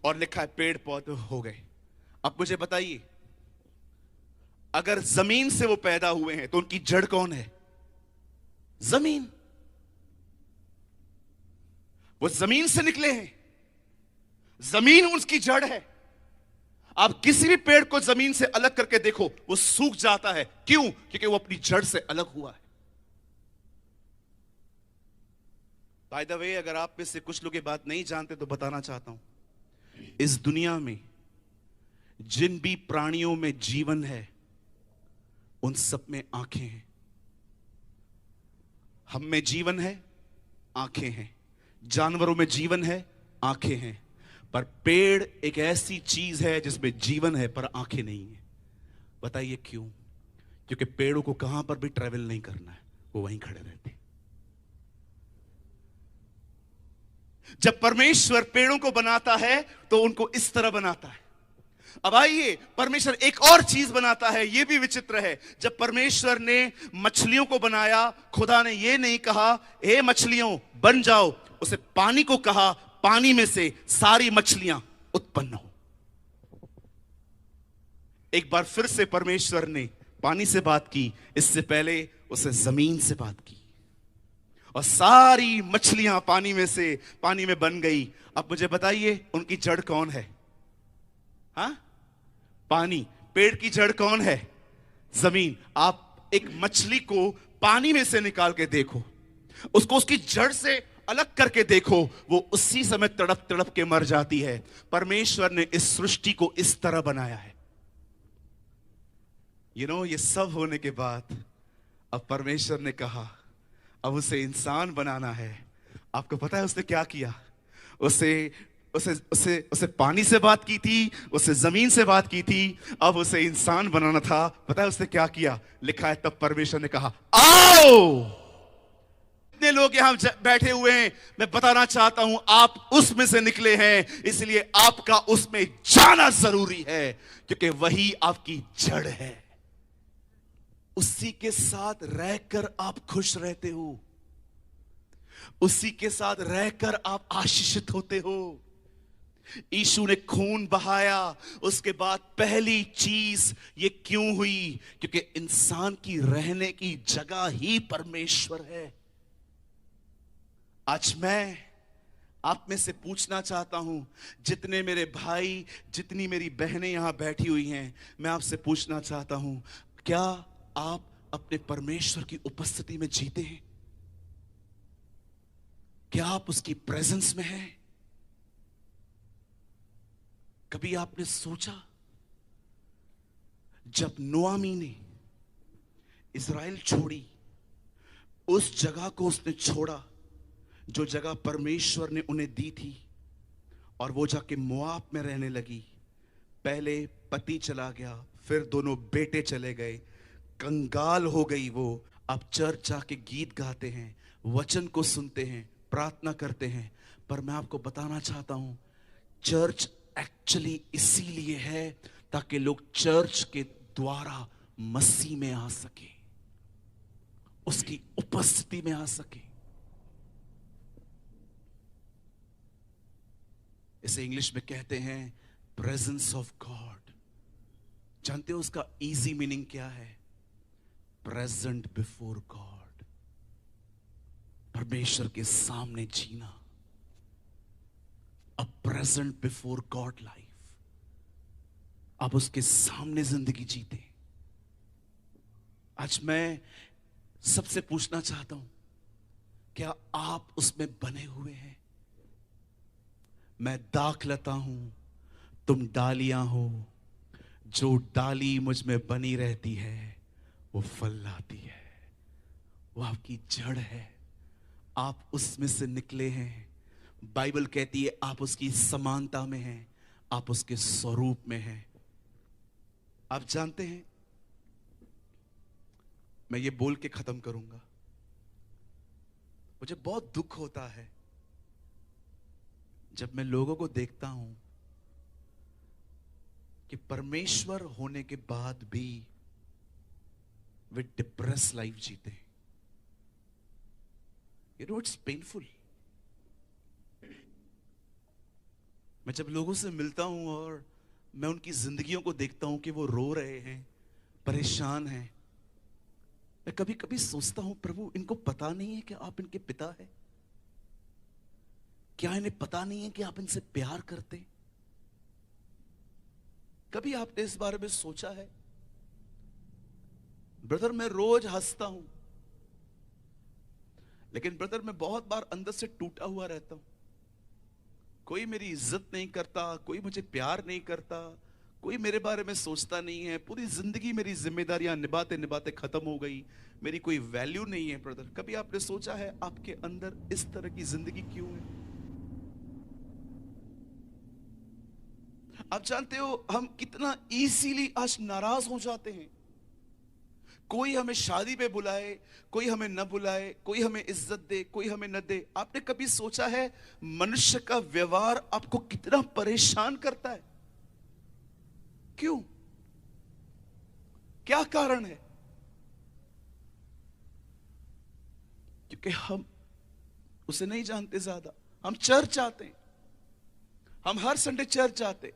Speaker 1: और लिखा है पेड़ पौधे हो गए। अब मुझे बताइए, अगर जमीन से वो पैदा हुए हैं तो उनकी जड़ कौन है? जमीन। वो जमीन से निकले हैं, जमीन उसकी जड़ है। आप किसी भी पेड़ को जमीन से अलग करके देखो, वो सूख जाता है। क्यों? क्योंकि वो अपनी जड़ से अलग हुआ है। बाय द वे, अगर आप में से कुछ लोग ये बात नहीं जानते तो बताना चाहता हूं, इस दुनिया में जिन भी प्राणियों में जीवन है, उन सब में आंखें हैं। हम में जीवन है, आंखें हैं। जानवरों में जीवन है, आंखें हैं। पर पेड़ एक ऐसी चीज है जिसमें जीवन है पर आंखें नहीं है। बताइए क्यों? क्योंकि पेड़ों को कहां पर भी ट्रेवल नहीं करना है, वो वहीं खड़े रहते हैं। जब परमेश्वर पेड़ों को बनाता है तो उनको इस तरह बनाता है। अब आइए, परमेश्वर एक और चीज बनाता है, यह भी विचित्र है। जब परमेश्वर ने मछलियों को बनाया, खुदा ने यह नहीं कहा हे मछलियों बन जाओ, उसे पानी को कहा पानी में से सारी मछलियां उत्पन्न हो। एक बार फिर से परमेश्वर ने पानी से बात की, इससे पहले उसे जमीन से बात की, और सारी मछलियां पानी में से पानी में बन गई। अब मुझे बताइए, उनकी जड़ कौन है? हाँ, पानी। पेड़ की जड़ कौन है? जमीन। आप एक मछली को पानी में से निकाल के देखो, उसको उसकी जड़ से अलग करके देखो, वो उसी समय तड़प तड़प के मर जाती है। परमेश्वर ने इस सृष्टि को इस तरह बनाया है। ये सब होने के बाद अब परमेश्वर ने कहा अब उसे इंसान बनाना है। आपको पता है उसने क्या किया? उसे उसे उसे पानी से बात की थी, उसे जमीन से बात की थी, अब उसे इंसान बनाना था। पता है उसने क्या किया? लिखा है तब परमेश्वर ने कहा आओ। इतने लोग यहां बैठे हुए हैं, मैं बताना चाहता हूं आप उसमें से निकले हैं, इसलिए आपका उसमें जाना जरूरी है, क्योंकि वही आपकी जड़ है। उसी के साथ रहकर आप खुश रहते हो, उसी के साथ रहकर आप आशीषित होते हो। यीशु ने खून बहाया, उसके बाद पहली चीज ये क्यों हुई? क्योंकि इंसान की रहने की जगह ही परमेश्वर है। आज मैं आप में से पूछना चाहता हूं, जितने मेरे भाई, जितनी मेरी बहनें यहां बैठी हुई हैं, मैं आपसे पूछना चाहता हूं, क्या आप अपने परमेश्वर की उपस्थिति में जीते हैं? क्या आप उसकी प्रेजेंस में हैं? कभी आपने सोचा, जब नोआमी ने इज़राइल छोड़ी, उस जगह को उसने छोड़ा जो जगह परमेश्वर ने उन्हें दी थी, और वो जाके मोआब में रहने लगी। पहले पति चला गया, फिर दोनों बेटे चले गए, कंगाल हो गई वो। अब चर्च जाके गीत गाते हैं, वचन को सुनते हैं, प्रार्थना करते हैं। पर मैं आपको बताना चाहता हूं, चर्च एक्चुअली इसीलिए है ताकि लोग चर्च के द्वारा मसीह में आ सके, उसकी उपस्थिति में आ सके। इसे इंग्लिश में कहते हैं प्रेजेंस ऑफ गॉड। जानते हो उसका इजी मीनिंग क्या है? प्रेजेंट बिफोर गॉड, परमेश्वर के सामने जीना, a present before God life. आप उसके सामने जिंदगी जीते। आज मैं सबसे पूछना चाहता हूं, क्या आप उसमें बने हुए हैं? मैं दाखलता हूं, तुम डालियां हो, जो डाली मुझ में बनी रहती है वो फल लाती है। वो आपकी जड़ है, आप उसमें से निकले हैं। बाइबल कहती है आप उसकी समानता में हैं, आप उसके स्वरूप में हैं। आप जानते हैं, मैं ये बोल के खत्म करूंगा, मुझे बहुत दुख होता है जब मैं लोगों को देखता हूं कि परमेश्वर होने के बाद भी वे डिप्रेस लाइफ जीते हैं। You know it's painful. मैं जब लोगों से मिलता हूं और मैं उनकी जिंदगियों को देखता हूं कि वो रो रहे हैं, परेशान हैं, मैं कभी कभी सोचता हूं, प्रभु इनको पता नहीं है कि आप इनके पिता हैं? क्या इन्हें पता नहीं है कि आप इनसे प्यार करते? कभी आपने इस बारे में सोचा है? ब्रदर मैं रोज हंसता हूं, लेकिन ब्रदर मैं बहुत बार अंदर से टूटा हुआ रहता हूं। कोई मेरी इज्जत नहीं करता, कोई मुझे प्यार नहीं करता, कोई मेरे बारे में सोचता नहीं है। पूरी जिंदगी मेरी जिम्मेदारियां निभाते निभाते खत्म हो गई, मेरी कोई वैल्यू नहीं है। ब्रदर कभी आपने सोचा है आपके अंदर इस तरह की जिंदगी क्यों है? आप जानते हो हम कितना इजीली आज नाराज हो जाते हैं। कोई हमें शादी पे बुलाए, कोई हमें न बुलाए, कोई हमें इज्जत दे, कोई हमें न दे। आपने कभी सोचा है मनुष्य का व्यवहार आपको कितना परेशान करता है? क्यों? क्या कारण है? क्योंकि हम उसे नहीं जानते ज्यादा। हम चर्च आते हैं, हम हर संडे चर्च आते,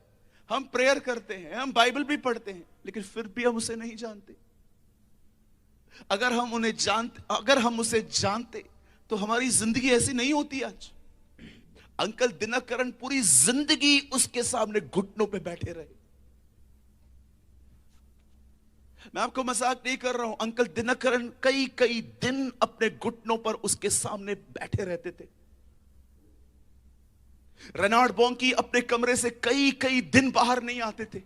Speaker 1: हम प्रेयर करते हैं, हम बाइबल भी पढ़ते हैं, लेकिन फिर भी हम उसे नहीं जानते। अगर हम उसे जानते तो हमारी जिंदगी ऐसी नहीं होती आज। अंकल दिनकरण पूरी जिंदगी उसके सामने घुटनों पे बैठे रहे। मैं आपको मजाक नहीं कर रहा हूं, अंकल दिनकरण कई कई दिन अपने घुटनों पर उसके सामने बैठे रहते थे। रेनाल्ड बोंकी अपने कमरे से कई कई दिन बाहर नहीं आते थे।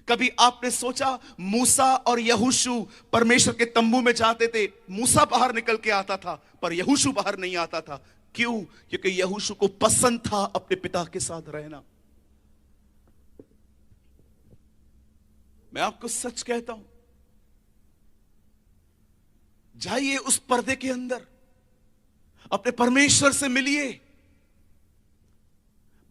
Speaker 1: कभी आपने सोचा मूसा और यहोशू परमेश्वर के तंबू में जाते थे, मूसा बाहर निकल के आता था पर यहोशू बाहर नहीं आता था। क्यों? क्योंकि यहोशू को पसंद था अपने पिता के साथ रहना। मैं आपको सच कहता हूं, जाइए उस पर्दे के अंदर, अपने परमेश्वर से मिलिए।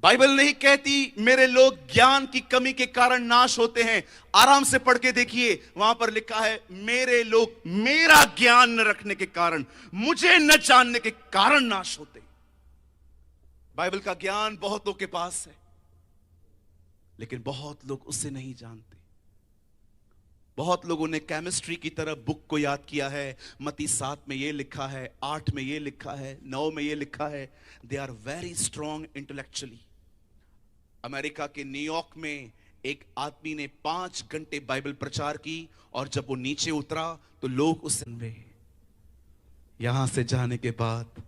Speaker 1: बाइबल नहीं कहती मेरे लोग ज्ञान की कमी के कारण नाश होते हैं। आराम से पढ़ के देखिए, वहां पर लिखा है मेरे लोग मेरा ज्ञान न रखने के कारण, मुझे न जानने के कारण नाश होते हैं। बाइबल का ज्ञान बहुतों के पास है, लेकिन बहुत लोग उसे नहीं जानते। बहुत लोगों ने केमिस्ट्री की तरह बुक को याद किया है। मत्ती 7 में यह लिखा है, 8 में यह लिखा है, 9 में यह लिखा है। They are very strong intellectually. America के न्यूयॉर्क में एक आदमी ने 5 घंटे बाइबल प्रचार की, और जब वो नीचे उतरा तो लोग उससे, यहां से जाने के बाद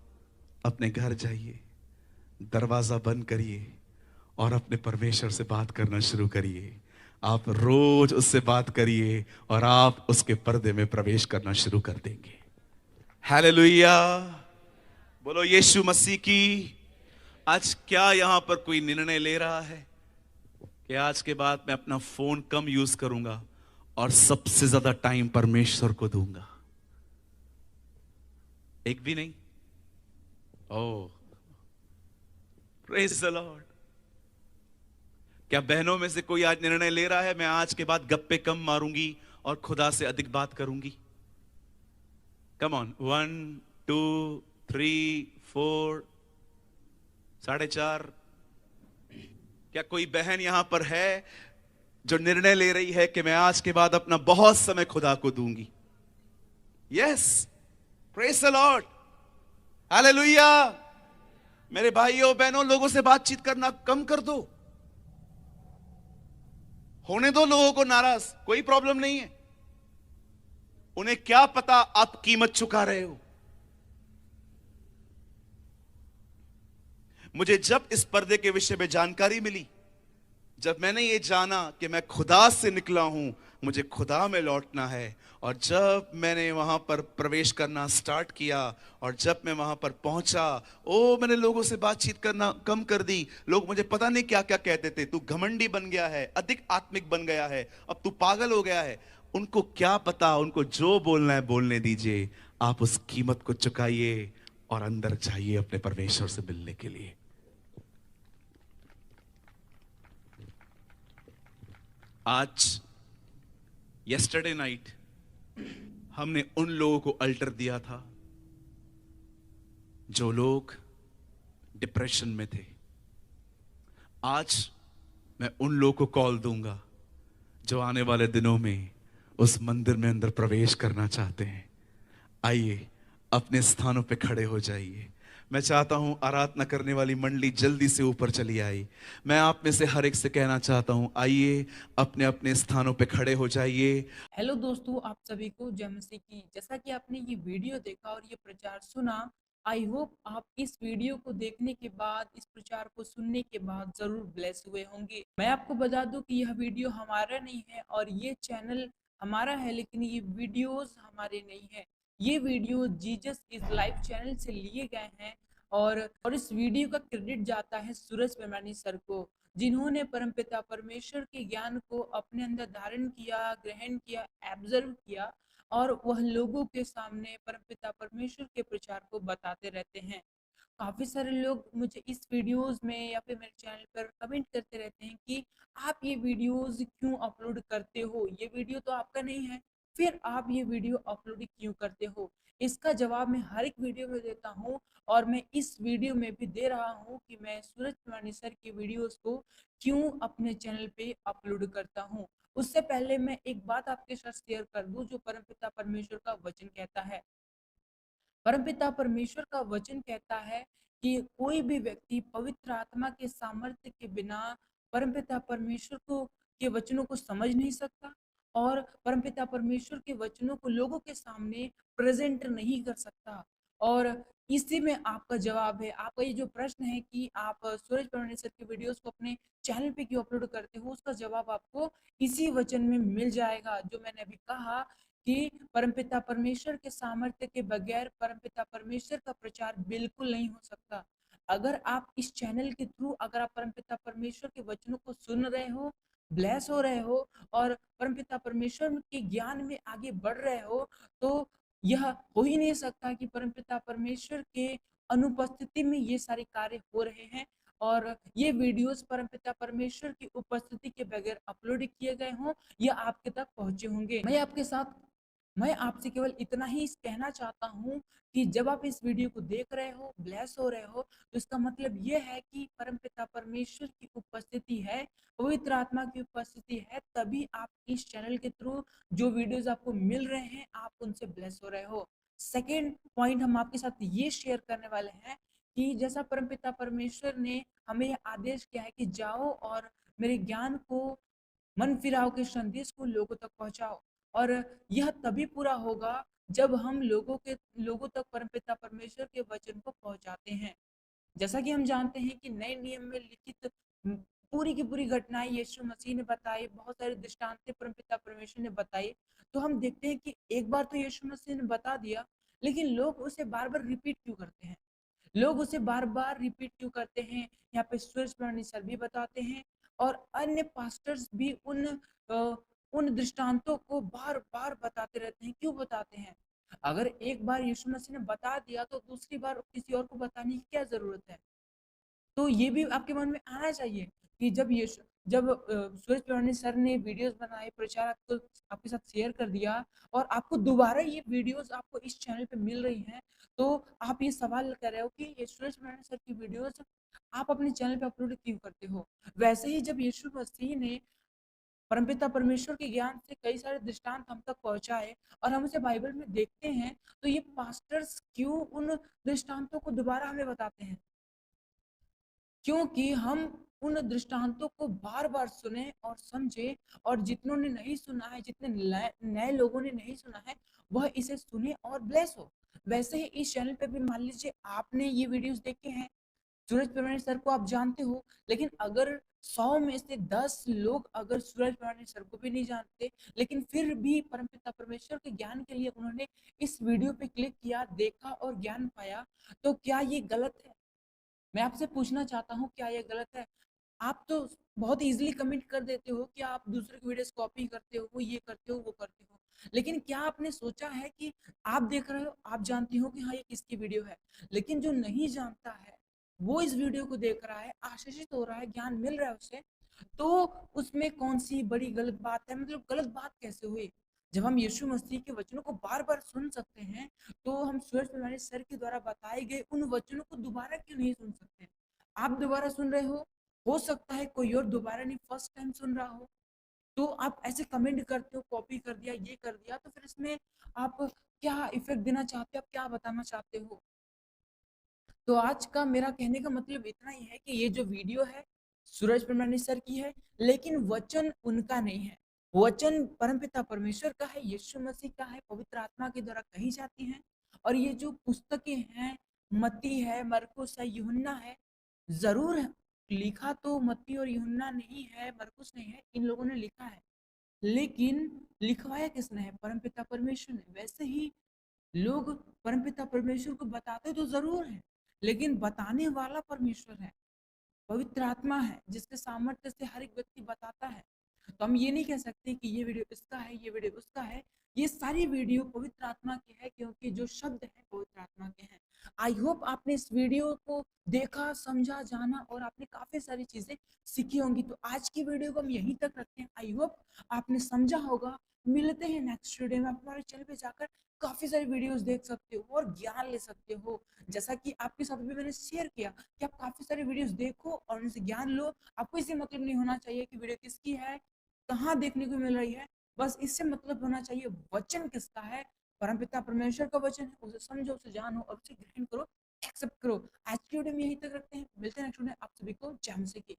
Speaker 1: अपने घर जाइए, दरवाजा बंद करिए और अपने परमेश्वर से बात करना शुरू करिए। आप रोज उससे बात करिए और आप उसके पर्दे में प्रवेश करना शुरू कर देंगे। हालेलुया, बोलो यीशु मसीह की। आज क्या यहां पर कोई निर्णय ले रहा है कि आज के बाद मैं अपना फोन कम यूज करूंगा और सबसे ज्यादा टाइम परमेश्वर को दूंगा? एक भी नहीं। ओह, प्रेज द लॉर्ड। क्या बहनों में से कोई आज निर्णय ले रहा है मैं आज के बाद गप्पे कम मारूंगी और खुदा से अधिक बात करूंगी? Come on, 1 2 3 4 4.5। क्या कोई बहन यहां पर है जो निर्णय ले रही है कि मैं आज के बाद अपना बहुत समय खुदा को दूंगी? Yes, praise the Lord, hallelujah. मेरे भाइयों बहनों, लोगों से बातचीत करना कम कर दो, होने दो लोगों को नाराज, कोई प्रॉब्लम नहीं है। उन्हें क्या पता आप कीमत चुका रहे हो। मुझे जब इस पर्दे के विषय में जानकारी मिली, जब मैंने ये जाना कि मैं खुदा से निकला हूं, मुझे खुदा में लौटना है, और जब मैंने वहां पर प्रवेश करना स्टार्ट किया और जब मैं वहां पर पहुंचा, मैंने लोगों से बातचीत करना कम कर दी। लोग मुझे पता नहीं क्या क्या कहते थे, तू घमंडी बन गया है, अधिक आत्मिक बन गया है, अब तू पागल हो गया है। उनको क्या पता, उनको जो बोलना है बोलने दीजिए। आप उस कीमत को चुकाइए और अंदर जाइए अपने परमेश्वर से मिलने के लिए। आज यस्टरडे नाइट हमने उन लोगों को अल्टर दिया था जो लोग डिप्रेशन में थे। आज मैं उन लोगों को कॉल दूंगा जो आने वाले दिनों में उस मंदिर में अंदर प्रवेश करना चाहते हैं। आइए अपने स्थानों पे खड़े हो जाइए। मैं चाहता हूं आराधना करने वाली मंडली जल्दी से ऊपर चली आई। मैं आप में से हर एक से कहना चाहता हूं, आइए अपने अपने स्थानों पे खड़े हो जाइए।
Speaker 2: हेलो दोस्तों, आप सभी को जय मसीह की। जैसा कि आपने ये वीडियो देखा और ये प्रचार सुना, आई होप आप इस वीडियो को देखने के बाद, इस प्रचार को सुनने के बाद जरूर ब्लेस हुए होंगे। मैं आपको बता दूं कि यह वीडियो हमारा नहीं है और ये चैनल हमारा है, लेकिन ये वीडियोस हमारे नहीं है। ये video Jesus is life channel से लिए गए हैं और इस वीडियो का क्रेडिट जाता है सूरज पेमानी सर को, जिन्होंने परमपिता परमेश्वर के ज्ञान को अपने अंदर धारण किया, ग्रहण किया, एब्जर्व किया और वह लोगों के सामने परमपिता परमेश्वर के प्रचार को बताते रहते हैं। काफी सारे लोग मुझे इस वीडियोस में या फिर मेरे चैनल पर कमेंट करते रहते हैं कि आप ये वीडियोस क्यों अपलोड करते हो, ये वीडियो तो आपका नहीं है, फिर आप ये वीडियो अपलोड क्यों करते हो। इसका जवाब मैं हर एक वीडियो में देता हूँ और मैं इस वीडियो में भी दे रहा हूँ कि मैं सूरज कुमार सर की वीडियोस को क्यों अपने चैनल पे अपलोड करता हूँ। उससे पहले मैं एक बात आपके साथ शेयर कर दूं जो परमपिता परमेश्वर का वचन कहता है। परमपिता परमेश्वर का वचन कहता है कि कोई भी व्यक्ति पवित्र आत्मा के सामर्थ्य के बिना परमपिता परमेश्वर को के वचनों को समझ नहीं सकता और परमपिता परमेश्वर के वचनों को लोगों के सामने प्रेजेंट नहीं कर सकता। और इसी में आपका जवाब है। आपका ये जो प्रश्न है कि आप सूरज परमेश्वर की वीडियोस को अपने चैनल पे क्यों अपलोड करते हो, उसका जवाब आपको इसी वचन में मिल जाएगा जो मैंने अभी कहा कि परमपिता परमेश्वर के सामर्थ्य के बगैर परमपिता परमेश्वर का प्रचार बिल्कुल नहीं हो सकता। अगर आप इस चैनल के थ्रू अगर आप परमपिता परमेश्वर के वचनों को सुन रहे हो, ब्लेस हो रहे हो और परमपिता परमेश्वर के ज्ञान में आगे बढ़ रहे हो, तो यह हो ही नहीं सकता कि परमपिता परमेश्वर के अनुपस्थिति में ये सारे कार्य हो रहे हैं और ये वीडियोस परमपिता परमेश्वर की उपस्थिति के बगैर अपलोड किए गए हों या आपके तक पहुंचे होंगे। मैं आपसे केवल इतना ही कहना चाहता हूँ कि जब आप इस वीडियो को देख रहे हो, ब्लेस हो रहे हो, तो इसका मतलब ये है कि परमपिता परमेश्वर की उपस्थिति है, पवित्र आत्मा की उपस्थिति है, तभी आप इस चैनल के थ्रू जो वीडियोस आपको मिल रहे हैं, आप उनसे ब्लेस हो रहे हो। सेकेंड पॉइंट हम आपके साथ ये शेयर करने वाले हैं कि जैसा परमपिता परमेश्वर ने हमें आदेश किया है कि जाओ और मेरे ज्ञान को मन फिराओ के संदेश को लोगों तक पहुंचाओ और यह तभी पूरा होगा जब हम लोगों तक परमपिता परमेश्वर के वचन को पहुंचाते हैं। जैसा कि हम जानते हैं कि नए नियम में लिखित पूरी की पूरी घटनाएं यीशु मसीह ने बताई, बहुत सारे दृष्टांतें परमपिता परमेश्वर ने बताई, तो हम देखते हैं कि एक बार तो यीशु मसीह ने बता दिया, लेकिन लोग उसे बार बार रिपीट क्यों करते हैं? लोग उसे बार-बार रिपीट क्यों करते हैं? यहाँ पे सूरज प्रणाली सर भी बताते हैं और अन्य पास्टर्स भी उन दृष्टांतों को बार-बार बताते रहते हैं। क्यों बताते हैं? अगर एक बार यीशु मसीह ने बता दिया तो दूसरी बार किसी और को बताने की क्या ज़रूरत है? तो ये भी आपके मन में आना चाहिए कि जब सूरज प्रमाणी सर ने वीडियोस बनाए, प्रचार आपको आपके साथ शेयर कर दिया और आपको दोबारा ये वीडियोस आपको इस चैनल पे मिल रही हैं, तो आप ये सवाल कर रहे हो कि ये सूरज प्रमाणी सर की वीडियोस आप अपने चैनल पे अपलोड क्यों करते हो? वैसे ही जब यीशु मसीह ने परमपिता परमेश्वर के ज्ञान से कई सारे दृष्टांत हम तक पहुँचाए और हम उसे बाइबल में देखते हैं, तो ये पास्टर्स क्यों उन दृष्टांतों को दोबारा हमें बताते हैं? क्योंकि हम उन दृष्टांतों को बार-बार सुने और समझे और जितनों ने नहीं सुना है, जितने नए नए लोगों ने नहीं सुना है, वह इसे सुने और ब्लेस हो। वैसे ही इस चैनल पे भी मान लीजिए आपने ये वीडियोस देखे हैं, सूरज प्रमाणी सर को आप जानते हो, लेकिन अगर 100 में से 10 लोग अगर सूरज प्रमाणी सर को भी नहीं जानते, लेकिन फिर भी परमपिता परमेश्वर के ज्ञान के लिए उन्होंने इस वीडियो पे क्लिक किया, देखा और ज्ञान पाया, तो क्या ये गलत है? मैं आपसे पूछना चाहता हूँ क्या ये गलत है? आप तो बहुत ईज़िली कमेंट कर देते हो कि आप दूसरे की वीडियोज़ कॉपी करते हो, ये करते हो, वो करते हो। लेकिन क्या आपने सोचा है कि आप देख रहे हो, आप जानती हो कि हाँ, ये किसकी वीडियो है। लेकिन जो नहीं जानता है, वो इस वीडियो को देख रहा है, आशीषित हो रहा है, ज्ञान मिल रहा है उसे, तो उसमें कौन-सी बड़ी गलत बात है? मतलब गलत बात कैसे हुई? जब हम यीशु मसीह के वचनों को बार-बार सुन सकते हैं, तो हम सूरज प्रमाणी सर के द्वारा बताए गए उन वचनों को दोबारा क्यों नहीं सुन सकते? आप दोबारा सुन रहे हो सकता है कोई और दोबारा नहीं फर्स्ट टाइम सुन रहा हो, तो आप ऐसे कमेंट करते हो, कॉपी कर दिया, ये कर दिया, तो फिर इसमें आप क्या इफ़ेक्ट देना चाहते हो? आप क्या बताना चाहते हो? तो आज का मेरा कहने का मतलब इतना ही है कि ये जो वीडियो है सूरज प्रमाणी सर की है, लेकिन वचन उनका नहीं है। वचन परमपिता परमेश्वर का है, यीशु मसीह का है, पवित्र आत्मा के द्वारा कही जाती हैं और ये जो पुस्तकें हैं, मत्ती है, मरकुस है, यूहन्ना है, ज़रूर लिखा तो मत्ती और यूहन्ना नहीं है, मरकुस नहीं है, इन लोगों ने लिखा है। लेकिन लिखवाया किसने है? परमपिता परमेश्वर ने। वैसे ही लोग परमपिता परमेश्वर को बताते तो ज़रूर हैं, लेकिन बताने वाला परमेश्वर है, पवित्र आत्मा है, जिसके सामर्थ्य से हर एक व्यक्ति बताता है। तो हम ये नहीं कह सकते कि ये वीडियो इसका है, ये वीडियो उसका है। ये सारी वीडियो पवित्र आत्मा की है क्योंकि जो शब्द हैं पवित्र आत्मा के हैं। आई होप आपने इस वीडियो को देखा, समझा, जाना और आपने काफ़ी सारी चीज़ें सीखी होंगी। तो आज की वीडियो को हम यहीं तक रखते हैं। आई होप आपने समझा होगा। मिलते हैं नेक्स्ट वीडियो में। आप हमारे चैनल पे जाकर काफ़ी सारी वीडियोज़ देख सकते हो और ज्ञान ले सकते हो। जैसा कि आपके साथ भी मैंने शेयर किया कि आप काफ़ी सारी वीडियोज़ देखो और उनसे ज्ञान लो। आपको इससे मतलब नहीं होना चाहिए कि वीडियो किसकी है, कहाँ देखने को मिल रही है। बस इससे मतलब होना चाहिए वचन किसका है, परमपिता परमेश्वर का वचन है, उसे समझो, उसे जानो और उसे ग्रहण करो, एक्सेप्ट करो। आज की वीडियो में यहीं तक रखते हैं। मिलते हैं नेक्स्ट वीडियो में। आप सभी को जय मसीह की।